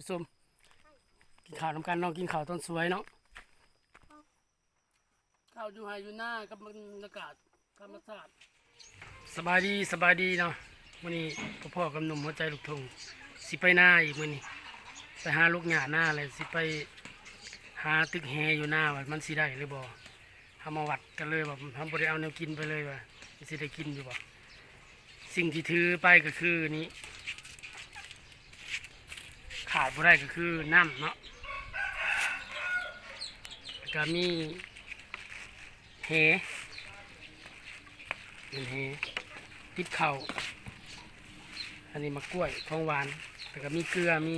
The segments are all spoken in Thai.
ผู้ชมกินข้าวน้ำกันน้องกินข้าวตอนสวยเนาะข้าวอยู่ไฮอยู่หน้ากับบรรยากาศธรรมชาติสบายดีเนาะมื้อนี้พ่อกับหนุ่มหัวใจลูกทุ่งสิไปหน้าอีกมื้อนี้ไปหาลูกหญ้าหน้าเลยสิไปหาตึกแฮอยู่หน้าว่ามันสิได้หรือบ่ทำมาวัดกันเลยแบบทำบ่ได้เอาแนวกินไปเลยว่าสิได้กินอยู่บ่สิ่งที่ถือไปก็คือนี้ขาดบ่ได้ก็คือน้ำเนาะก็มีแหเป็นแหติดเข่าอันนี้มะกล้วยของหวานแล้วก็มีเกลือมี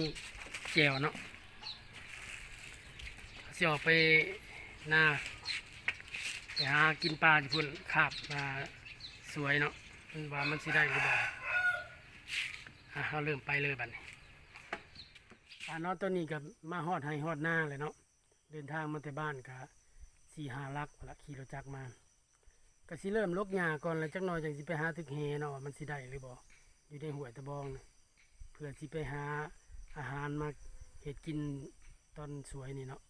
แจ่วเนาะสิออกไปหน้าไปหากินปลาที่พุ่นขาบมาสวยเนาะว่ามันสิได้หรือเปล่าเราเริ่มไปเลยบัดนี้เนาะตอนนี้กับมาฮอดให้ฮอดหน้าเลยเนาะเดินทางมาแต่บ้านกับ4-5 ลักละขี่รถจักรมาก็สิเริ่มลกหญ้าก่อนแล้วจักหน่อยจังสิไปหาตึกแหเนาะว่ามันสิได้หรือบ่อยู่ในห้วยตะบองนะเพื่อสิไปหาอาหารมาเฮ็ดกินตอนสวยนี่เนาะ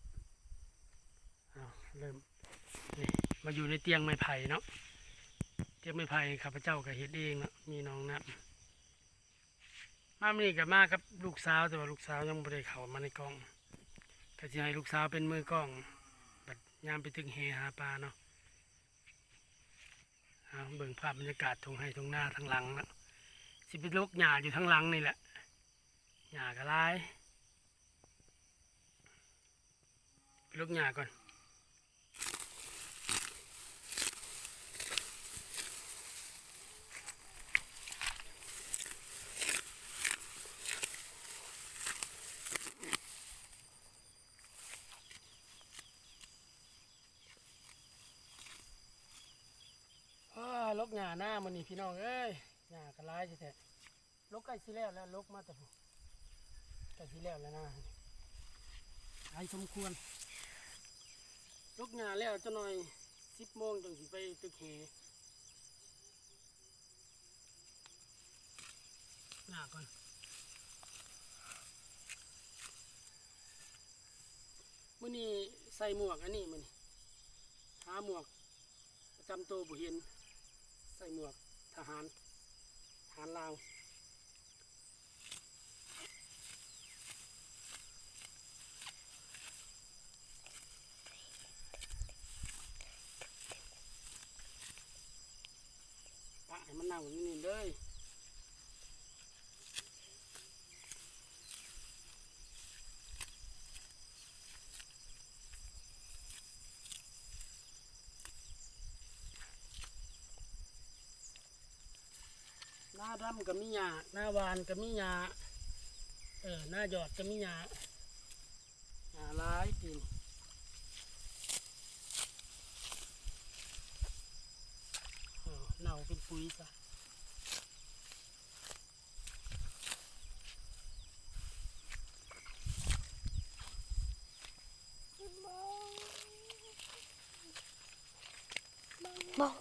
เริ่มนี่มาอยู่ในเตียงไม้ไผ่เนาะเตียงไม้ไผ่ข้าพเจ้าก็เฮ็ดเองเนาะมีน้องนับมานี่กับมากับลูกสาวแต่ว่าลูกสาวยังไม่ได้เข้ามาในกล้องก็จะให้ลูกสาวเป็นมือกล้องบัดยามไปถึงแหหาปลาเนาะเบิ่งภาพบรรยากาศทงให้ทงหน้าทางหลังเนาะสิเป็นลูกหญ้าอยู่ทางหลังนี่แหละหญ้ากระไรไปลูกหญ้าก่อนลกหญ้าหน้ามันนี่พี่น้องเอ้ยหญ้ากระไรแท้ลกใกล้สิแล้วแล้วลกมาแต่ผมใกล้สิแล้วแล้วนะไอ้สมควรลกหญ้าแล้วจะหน่อย10 โมงจังสิไปตึกแหหญ้าก่อนมื้อนี้ใส่หมวกอันนี้มื้อนี้หาหมวกประจำตัวบุเห็นใส่หมวกทหารลาวปะให้มันนั่งนี่เลยหน้าดำก็มีหญ้าหน้าวานก็มีหญ้าหน้าหยอดก็มีหญ้าหลายปีนเน่าเป็นปุ๋ยซะมอง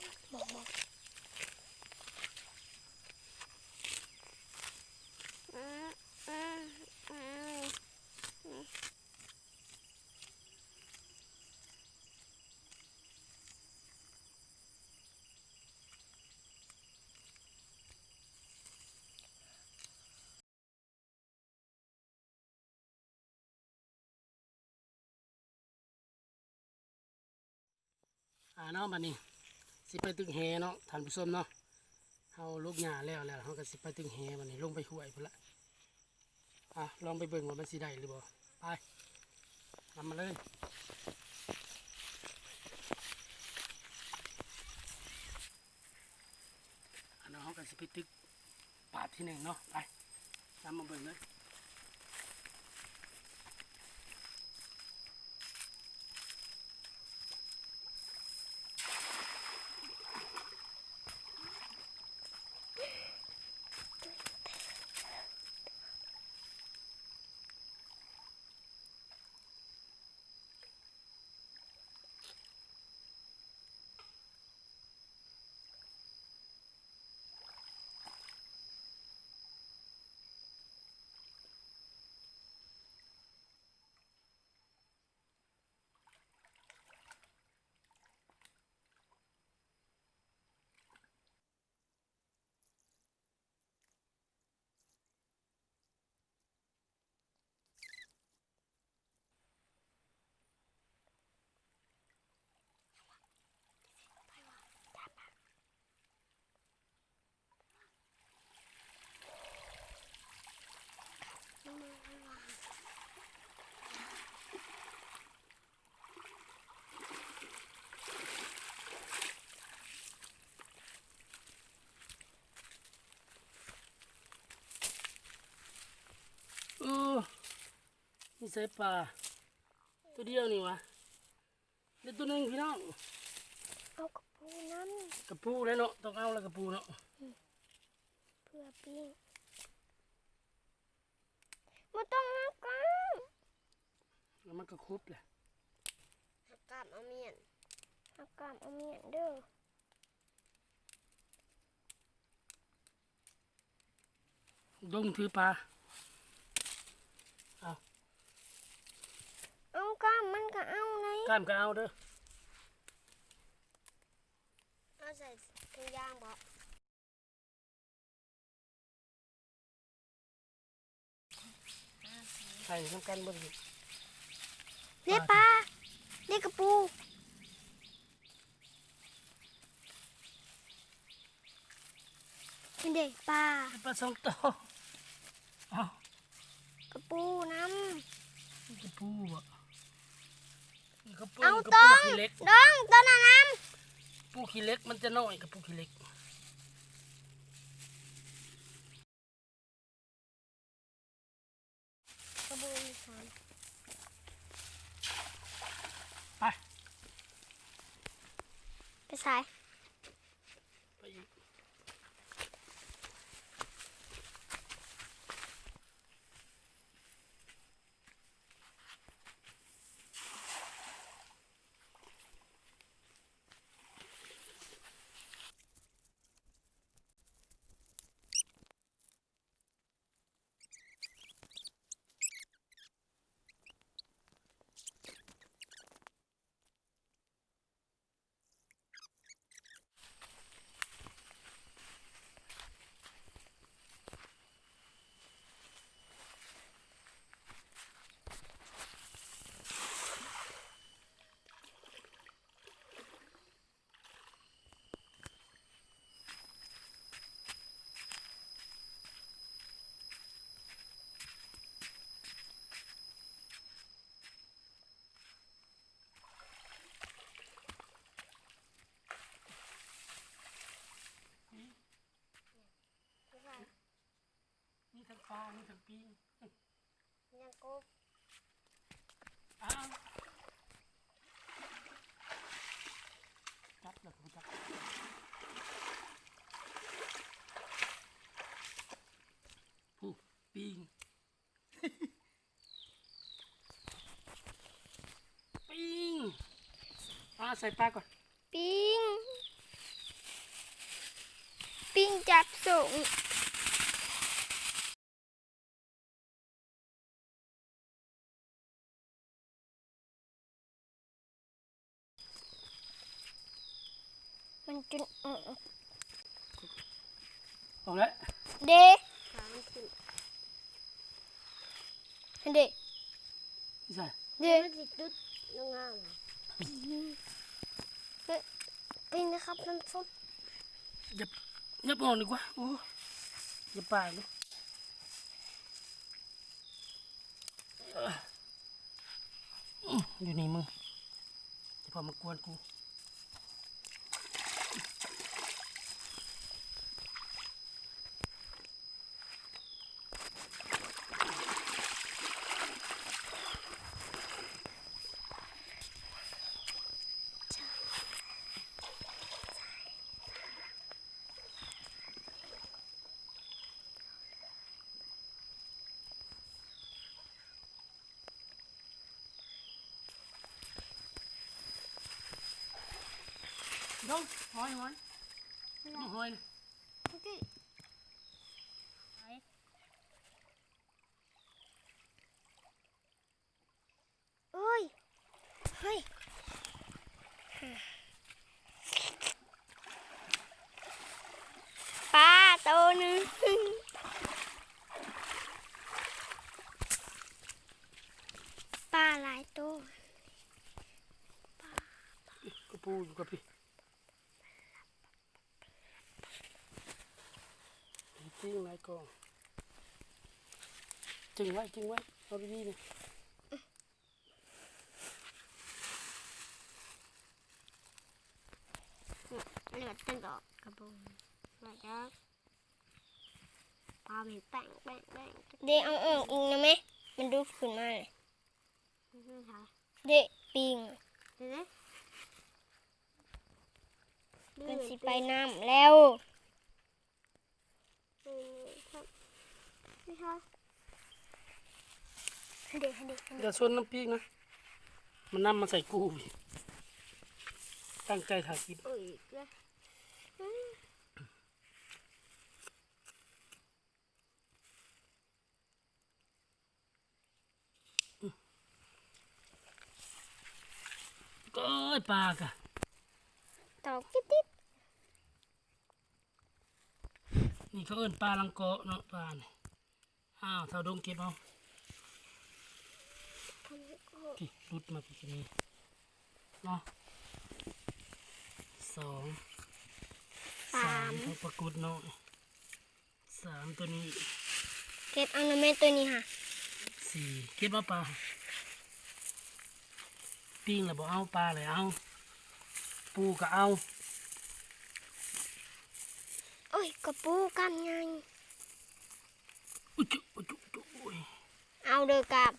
เนาะบัดนี้สิไปตึกแหเนาะท่านผู้ชมเนาะเฮาลูกหญ้าแล้วเฮาก็สิไปตึกแหบัดนี้ลงไปห้วยพุ่นละลองไปเบิ่งว่ามันสิได้หรือบ่ไปนำมาเลยเนาะเฮาก็สิไปตึกปาดที่1เนาะไปนำมาเบิ่งเลย นี่ใส่ปลาตัวเดียวนี่วะเดี๋ยวตัวหนึงพี่น้อง เอากระปูน้ กระปูแล้วเนาะต้องเอาแล้วกระปูเนาะ ำเพื่อปิ้งมาต้องเอากล้าม แล้วมันก็ครบเลย เอากล้ามเอาเมียนเอากล้ามเอาเมียนเด้อ ดงถือปลาเอา เอากล้ามมันก็เอาไหน กล้ามก็เอาเด้อ เอาใส่ถุงยางบ่ ใส่ทำกันบ่ได้ เรียกปลาเรียกกระปูเป็นเด็กปลา ปลาสองตัวเอา กระปูน้ กระปูบ่กระปู ำเอา กระ ต้ ปู อง ขี้เล็ก ต้นน่ะน้ ปูขี้เล็กมันจะน้อยกับปูขี้เล็ก ำกระปูมีสาม ไป ไปใส่ ไปอีกมีทั้งปลามีทั้งปี ยังกบ อ้าวจับแล้วก็จับผู้ปิง ปิงใส่ปลาก่อน ปิ้งปิ้งจับส่งมันจนออกแล้ว เด็กขามันขึ้นเด็ก ใส่ เด็กมันติดดุดงามปิ้งนะครับน้ำส้ม ยับออกดีกว่าโอ้ยับปากเลยอยู่นี่มึงจะพอมากวนกูดงหอยน้องหอยเลย โอเคเอ้ยเฮ้ยปลาตัวหนึงปลาหลายตัว กระปูอยู่กับพี่จริงไรกองจึงไว้เอาดีๆเนี่ย เลือดตึงออกกระปุกมาจากปลาเป็นแป้งเดี๋ยวเอาออกอีกนะแม่มันดูขึ้นมาเลย นี่ค่ะเด็กปิงเด็กมันสิไปน้ำแล้วนี่ค่ะเด็ก อย่าชนน้ำปีกนะมันนำมาใส่กูอีกตั้งใจถ่ายคลิป เอ้ยเลย ก็เอ้ยปลากะ ตอกจิ๊ด นี่เขาเอิ้นปลาลังเกาะเนาะปลาเนี่ยอ้าวเท่าดงเก็บเอาพี่รุดมาพี่จะมีเนาะ2 3เขาปรากฏเนาะ3ตัวนี้ เก็บเอาน้ำแม่ตัวนี้ค่ะ 4เก็บเอาปลาปิ้งแล้วบ่เอาปลาเลยเอาปูก็เอา โอ้ยกระปูกันไง อุ๊ยจุอุ๊ยจุจุอุ๊ย เอาเด้อกับ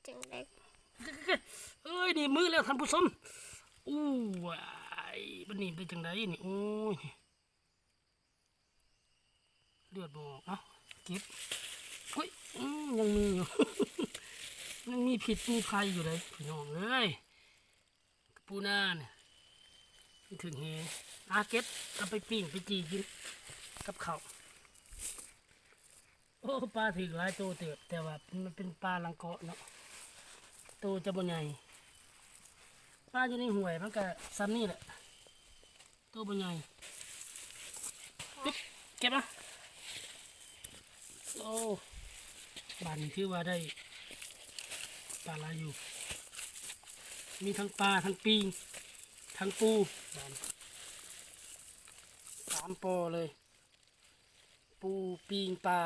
จังได๋ เอ้ยนี่มือแล้วท่านผู้ชมอู้วายบันนี้ได้จังไดนี่โอ้ยเลือดบออกเนาะเก็บเฮ้ยยังมีอยู่ ยังมีผิดมีภัยอยู่เลยพี่น้องเอ้ยกระปูนาเนี่ยไม่ถึงเฮเก็บเอาไปปิ้งไปจีกินกับข้าวโอ้ปลาถึงหลายตัวเติบแต่ว่ามันเป็นปลาลังเกาะเนาะตัวจะบ่ใหญ่ปลาอยู่ในห่วยมันก็ซ้ำนี่แหละตัวบ่ใหญ่ปึ๊บเก็บมาโอ้บ้านนี้คือว่าได้ปลาหลายอยู่มีทั้งปลาทั้งปิงทั้งปูบ้าน3 ปอเลย ปูปิงปลา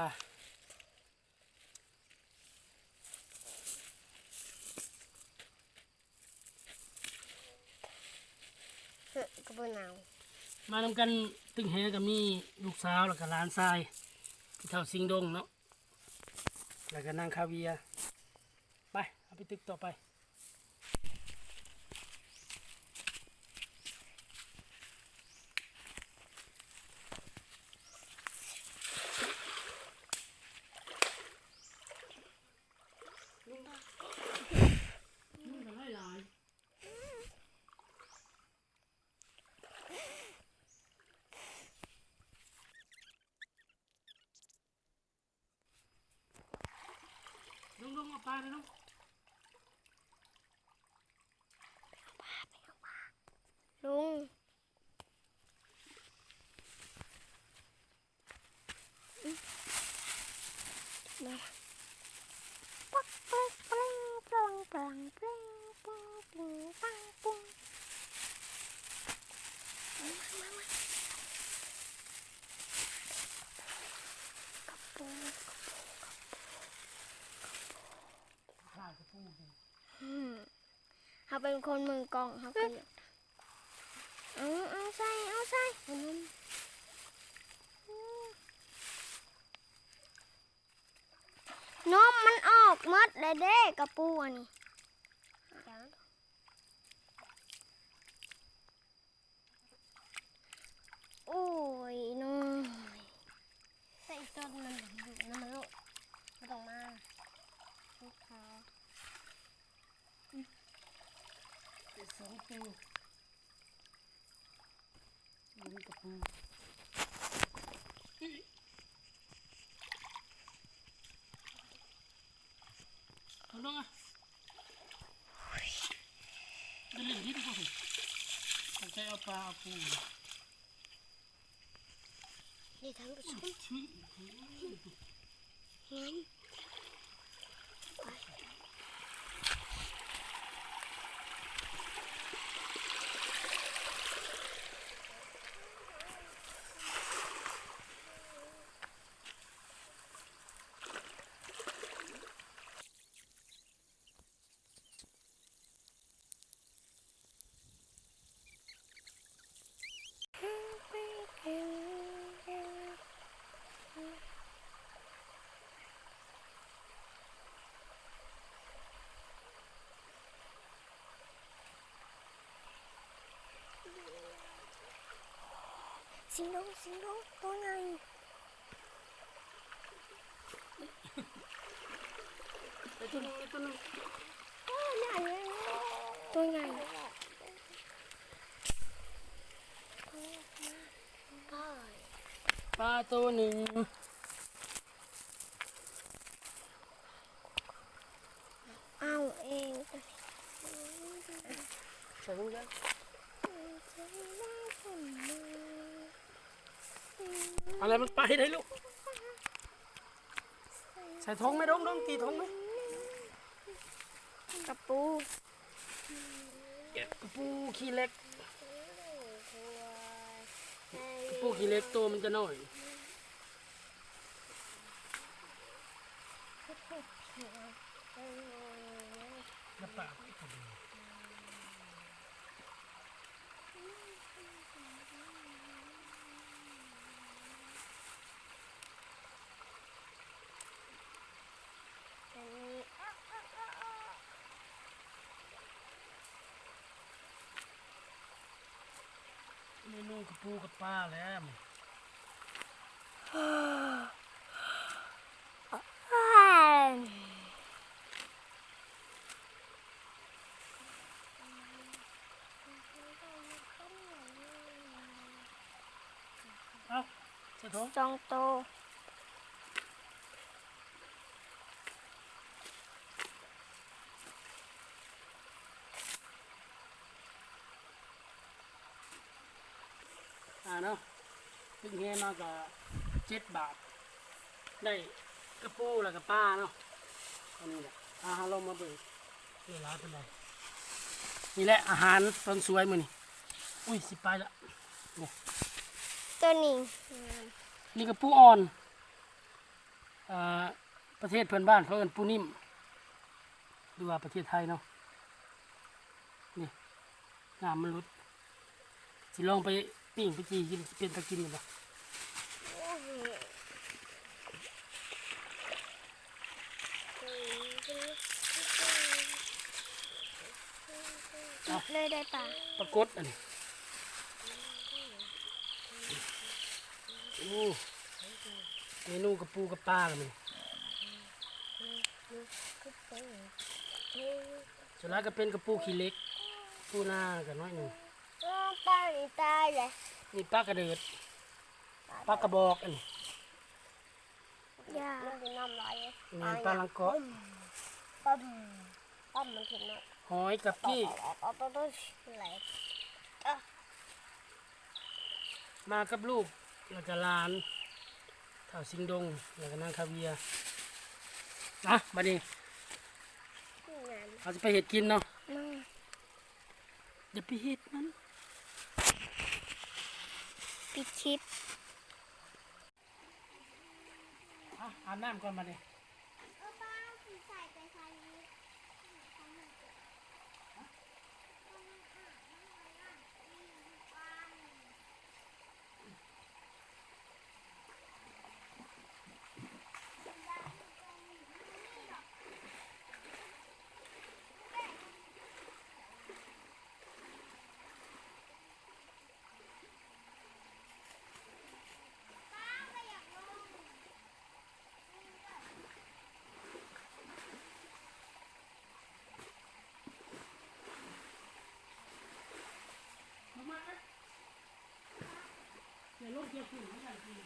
กระปูหนาว มานำกันตึงแหกับมีลูกสาวแล้วก็หลานชายที่เท่าสิงดงเนาะแล้วก็นางคาเวียร์ไปเอาไปตึกต่อไปลงมาปลาเลยน้อง ลุงมาปักปักปังปังปังปังปังปังปังปังกระปู ข้าวกระปูดิ เขาเป็นคนมือกองเขาก็อยากเอาใส่นมมันออกหมดเลยเด้กระปูอันนี้โอ้ยน้อยใส่ต้นมันอยู่น้ำมันลูกไม่ต้องมาลูกค้า 2 ตัวนี่กระปูเอาลงอ่ะเดี๋ยวเล่นที่ดีกว่าสิตั้งใจเอาปลาเอาปู นี่ท่านผู้ชม ชื่อ เห็น สิงโตตัวใหญ่ ไปตัวนึงไปตัวนึง ตัวใหญ่พ่อ ปลาตัวหนึ่ง เอาเอง ใส่ถุงยังอะไรมันไปได้ลูกใส่ท้องไหมดงตีท้องไหม กระปู เก็บกระปูขี้เล็กกระปูขี้เล็กตัวมันจะน้อยน้ำปลา เมนูกระปูกับปลาแล้ว เอาใส่ท้อง จองโต เนาะตึงเฮมาก็7 บาท ได้กระปูแล้วกับปลาเนาะอันนี้แหละลงมาเบิ่งนี่ร้านเป็นไรนี่แหละอาหารตอนสวยมือนี่อุ้ยสิไปละนี่ ตัวนี้ นี่กระปูอ่อนประเทศเพื่อนบ้านเขาเอิ้นปูนิ่มหรือว่าประเทศไทยเนาะนี่น้ำมันลดสิลองไปปิ้งไปจีกินสิเป็นตะกินหรือเปล่าเอา เลยได้ปะ ปรากฏอันนี้โอ้เมนูกระปูกับปลากันนี่ส่วนแรกก็เป็นกระปูขี้เล็กปูหน้ากันน้อยหนึ่ง ปลาอีตายเลย นี่ปลากระเดิดปลากระบอกอันนี้ ยามันเป็นน้ำลาย นี่ปลาลังเกาะ ปั๊มมันถึงนะ หอยกับกี้ ปั๊มไหล มากับลูกแล้วก็หลานเท่าสิงดงแล้วก็นางคาเวียนะมาดิเราจะไปเห็ดกินเนาะอย่าไปเห็ดมัน ปิดคลิป อาบน้ำก่อนมาดิเดี๋ยวลูกเกี่ยวขึ้นไม่ได้กิน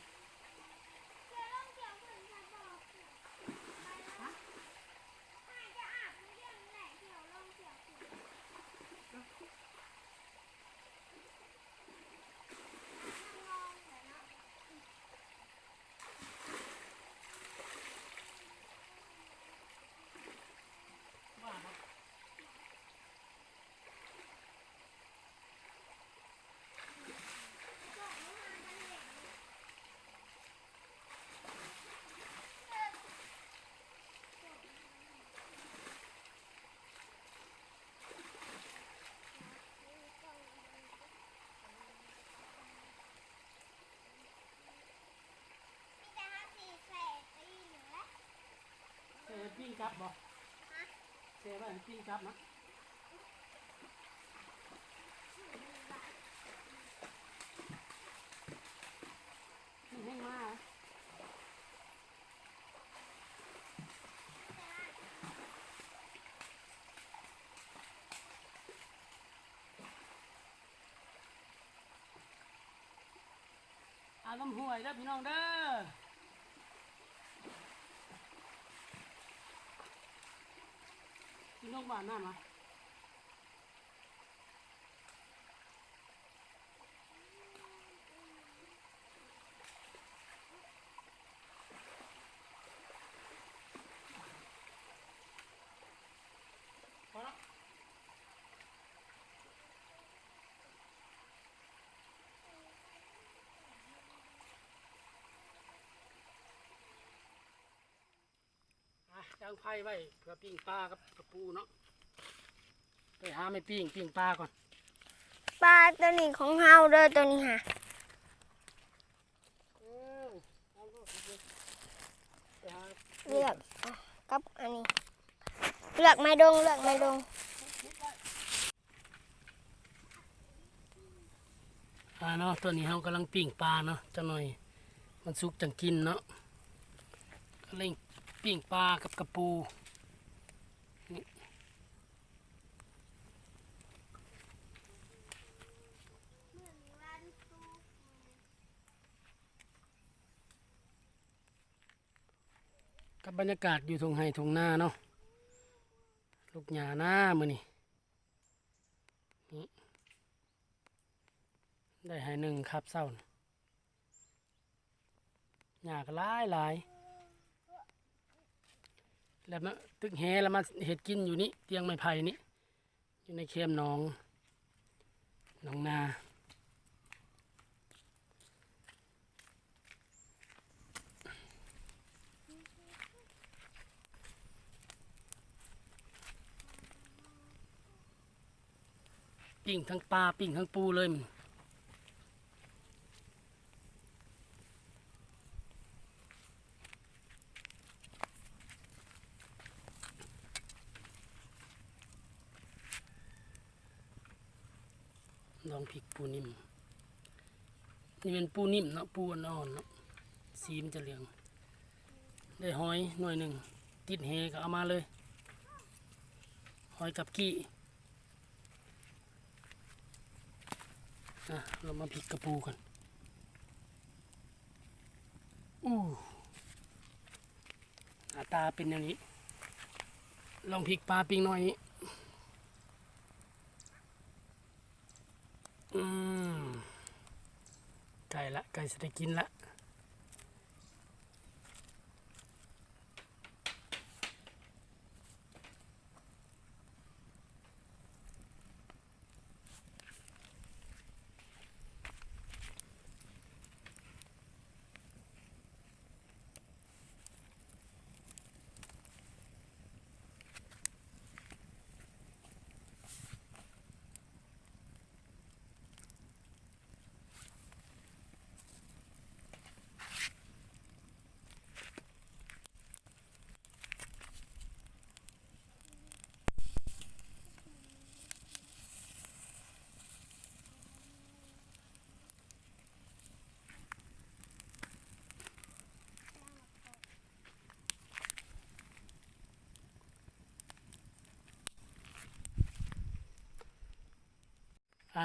ปิ้งกับบ่เสียบ้านปิ้งกับนะ แห้งมากอาน้ำห่วยเด้อพี่น้องเด้อพี่น้องบ้านน่ามาพอแล้วย่างไผ่ไว้เพื่อปิ้งปลากับกระปูเนาะไปหาไม่ปิ้งปลาก่อน ปลาตัวนี้ของเฮาเด้อตัวนี้ค่ะเลือกอ่ะกับอันนี้เลือกไม้ดงเลือกไม้ดง เนาะตัวนี้เรากำลังปิ้งปลาเนาะจังหน่อยมันสุกจังกินเนาะก็เล่งปิ้งปลากับกระปูนี่กับบรรยากาศอยู่ทงไห่ทงนาเนาะลูกหญ้าหน้ามื้อนี่ได้ให้หนึ่งครับเศร้าน่ะหญ้าก็หลายแล้วมาตึกแหแล้วมาเห็ดกินอยู่นี่เตียงไม้ไผ่นี่อยู่ในเค็มหนองนาปิ้งทั้งปลาปิ้งทั้งปูเลยมันลองพริกปูนิ่มนี่เป็นปูนิ่มเนาะปูอ่อนๆเนาะสีมันจะเหลืองได้หอยหน่วยหนึ่งติดเฮก็เอามาเลยหอยกับกี้เรามาพริกกระปูกันหน้าตาเป็นอย่างนี้ ลองพริกปลาปิ้งหน่อยไก่ละไก่จะได้กินละ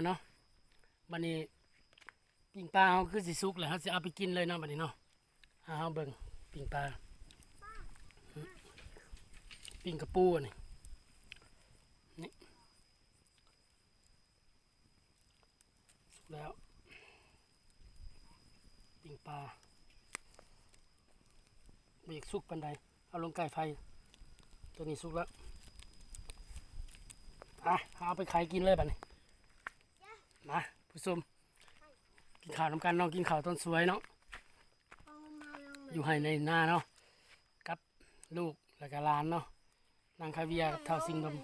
เนาะบัดนี้ปิ้งปลาเขาคือสิสุกแล้วเขาสิเอาไปกินเลยเนาะบัดนี้เนาะเขาเบิ่งปิ้งปลาปิ้งกระปูนี่สุกแล้วปิ้งปลาเบรกสุกปันใดเอาลงไก่ไฟตัวนี้สุกแล้วเอาไปขายกินเลยบัดนี้มาผู้ชมกินข้าวน้ำกันเนาะกินข้าวต้นสวยเนาะอยู่ให้ในหน้าเนาะกับลูกแล้วก็หลานเนาะนางคาเวียกับเท่าสิงดม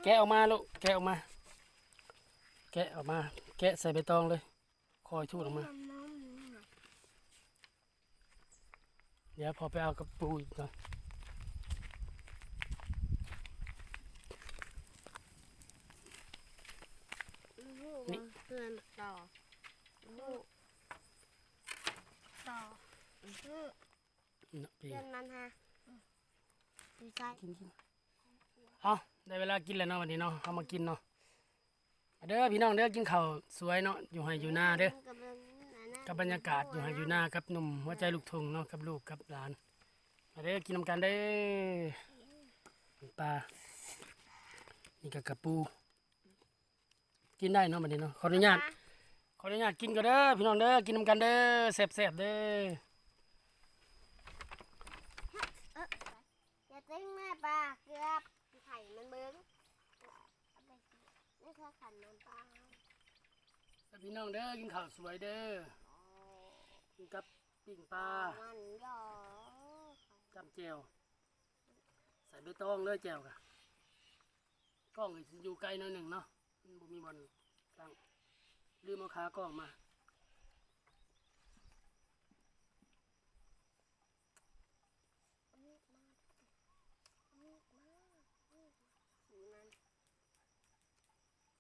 แกะออกมาลูกแกะออกมาแกะออกมาแกะใส่ใบตองเลยคอยทูดออกมาเดี๋ยวพอไปเอากระปูอีกเนาะนี่ เนาะปี เดือนนั้นฮะดีใจ กินเอาได้เวลากินแล้วเนาะวันนี้เนาะเอามากินเนาะมาเด้อพี่น้องเด้อกินข้าวสวยเนาะอยู่ให้อยู่หน้าเด้อกับบรรยากาศอยู่ให้อยู่หน้ากับหนุ่มหัวใจลูกทุ่งเนาะกับลูกกับหลานมาเด้อกินน้ำกันเด้อปลานี่กับกระปูกินได้เนาะวันนี้เนาะขออนุญาตกินก็เด้อพี่น้องเด้อกินน้ำกันเด้อแซ่บๆเด้อ อย่าติ้งแม่ปลาเกือบไข่มันเบิ้งเอาไปกินนี่คือขันน้ำปลา พี่น้องเด้อกินข้าวสวยเด้อกินกับปิ้งปลา มันหยอ จำแจวใส่ใบตองเลยแจวกะกล้องสิอยู่ไกลหน่อยหนึ่งเนาะมันบ่มีบอลตั้งลืมเอาขากล้องมา มีดมาสีนั้น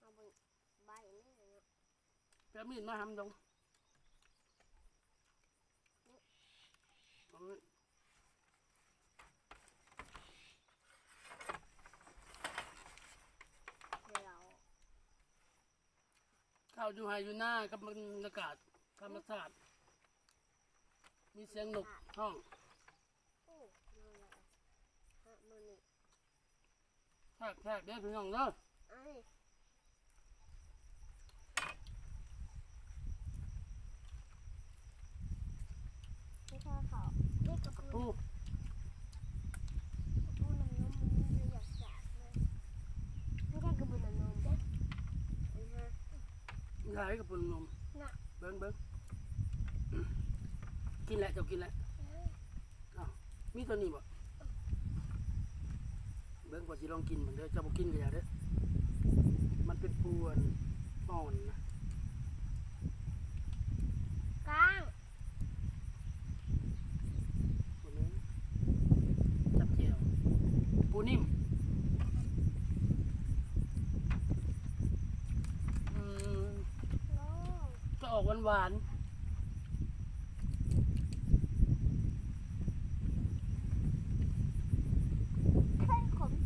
เอาใบนี่เนาะ เพื่อมีดมาทำตรงเอา เดี๋ยวเรา ข้าวอยู่ไฮอยู่หน้ากับบรรยากาศธรรมชาติมีเสียงนกห้อง โอ้นั่นแหละฮะมันนี่ แทกเด้อพี่น้องเด้อ ไอ้ไม่ใช่เขาเรียกกระ กระ ปู ปู น้ำนมมันเลยอยากจัดเลยไม่ใช่กระปูน้ำนมเด้อันฮะ ยายกับปูนม น่ะ เบิ้งกินแหละเจ้ากินแหละอ้าวมีตัวนี้บ่เบิ้งกว่าสิลองกินเหมือนเด้อเจ้าบ่กินก็อย่าเด้อมันเป็นปูอ่อนนะ กลาง ปูนี้จับเจียวปูนิ่มโอ้ จะออกหวาน เฮ้ยขมๆ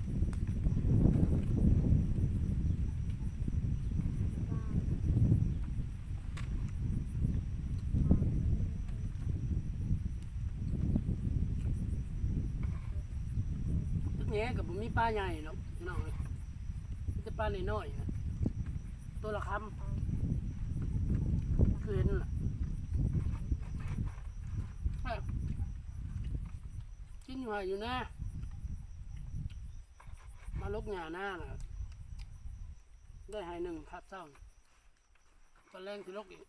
ตึกแง่กับผมมีปลาใหญ่เนาะพี่น้องเลยมีแต่ปลาน้อยๆนะตัวละคำคือเห็นล่ะเอ้ากินอยู่ไห่อยู่นะมาลกหญ้าหน้าน่ะได้ไห่หนึ่งครับเศร้าตอนแรงคือลกอีก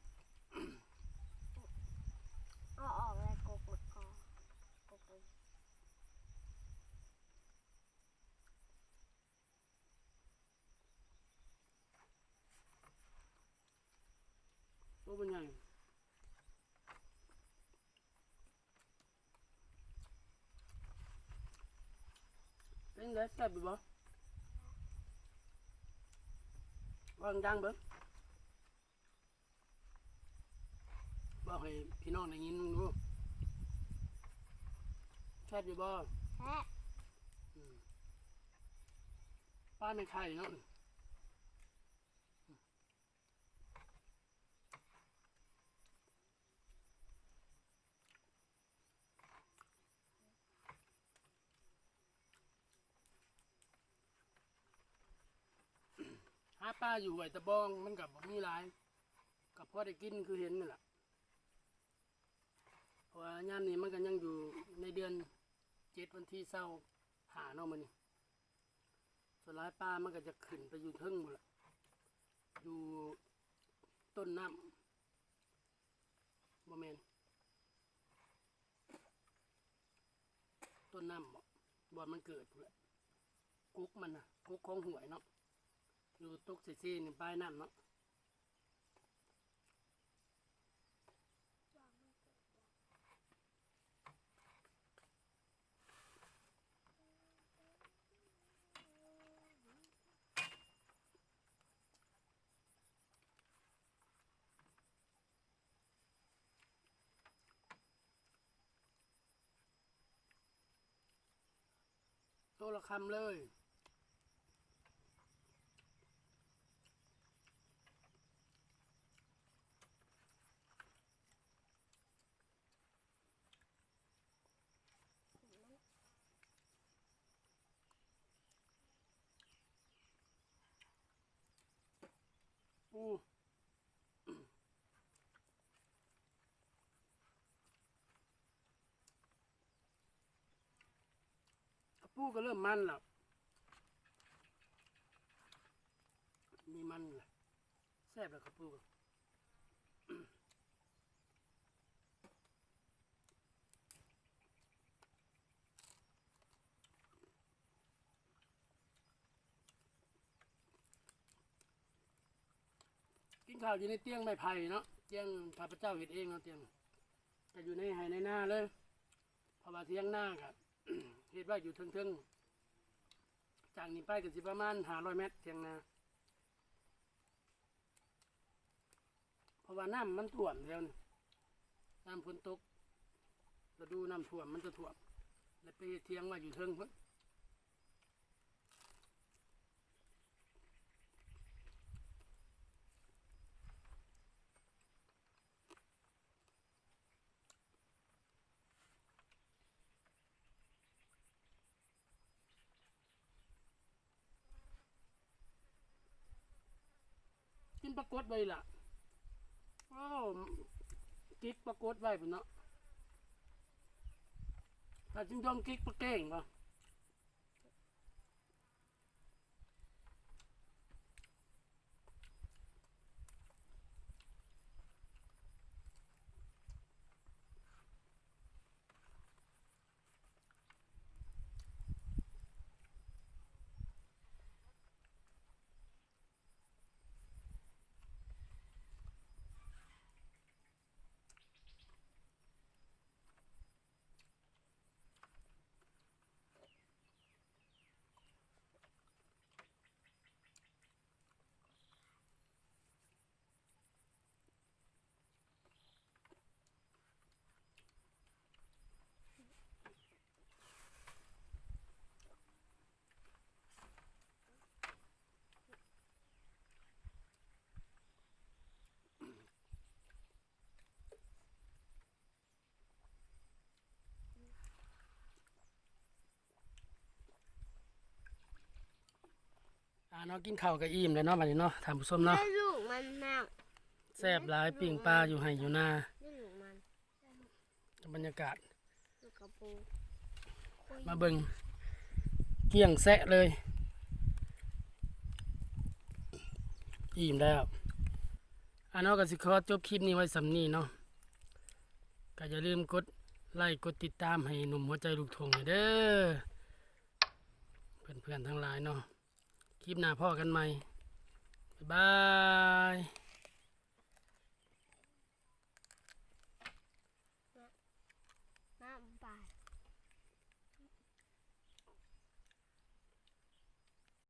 เอาออกเลยกกหมดคอกกเลย ตัวเป็นไงเป็นไงแซ่บอยู่บ่วางดังเบิ้งบอกให้พี่น้องได้ยินมึงดูแซ่บอยู่บ่ แซ่บ ป้าไม่ไข่เนาะหาปลาอยู่ไหวตะบองมันกับมีหลายกับพอได้กินคือเห็นนี่แหละเพราะว่ายามนี้มันก็ยังอยู่ในเดือน7วันที่เศร้าหาเนาะมันนี่ส่วนหลายปลามันก็จะขึ้นไปอยู่เทึ่งหมดละอยู่ต้นน้ำบ่แมนต้นน้ำบ่อนมันเกิดพู้นแหละกุ๊กมันนะกุ๊กของหวยเนาะอยู่ตกเซ่ๆนี่ปลายน้ำเนาะ ตัวละคำเลยปูปูก็เริ่มมันแล้วมีมันเลยแซ่บแล้วครับปูกินข้าวอยู่ในเตียงไม้ไผ่เนาะเตียงข้าพเจ้าเห็ดเองเนาะเตียงจะอยู่ในไห่ในหน้าเลยเพราะว่าเตียงหน้ากับ เห็ดไว้อยู่เทิงๆจากนี้ไปก็สิประมาณ500 เมตรเตียงนาเพราะว่าน้ำมันท่วมแล้วนี่น้ำฝนตกฤดูน้ำท่วมมันจะท่วมแล้วไปเทียงไว้อยู่เทิงพุ่นกินปลากดไว้ล่ะโอ้กิ๊กปลากดไว้พุ่นเนาะถ้าจิ้มจอมกิ๊กปลาเก่งป่ะเนาะกินข้าวกับอิ่มเลยเนาะบัดนี้เนาะท่านผู้ชมเนาะ ได้ลูกมันแม่ แซ่บหลายปิ่งปลาอยู่ไห่อยู่นา ได้ลูกมัน บรรยากาศ ลูกกระปู มาเบิ่งเกลี้ยงแซะเลยอิ่มแล้วเนาะก็สิขอจบคลิปนี้ไว้สำนี้เนาะก็อย่าลืมกดไลค์กดติดตามให้หนุ่มหัวใจลูกทงเด้อเพื่อนๆทั้งหลายเนาะคลิปหน้าพ่อกันใหม่บ๊ายบาย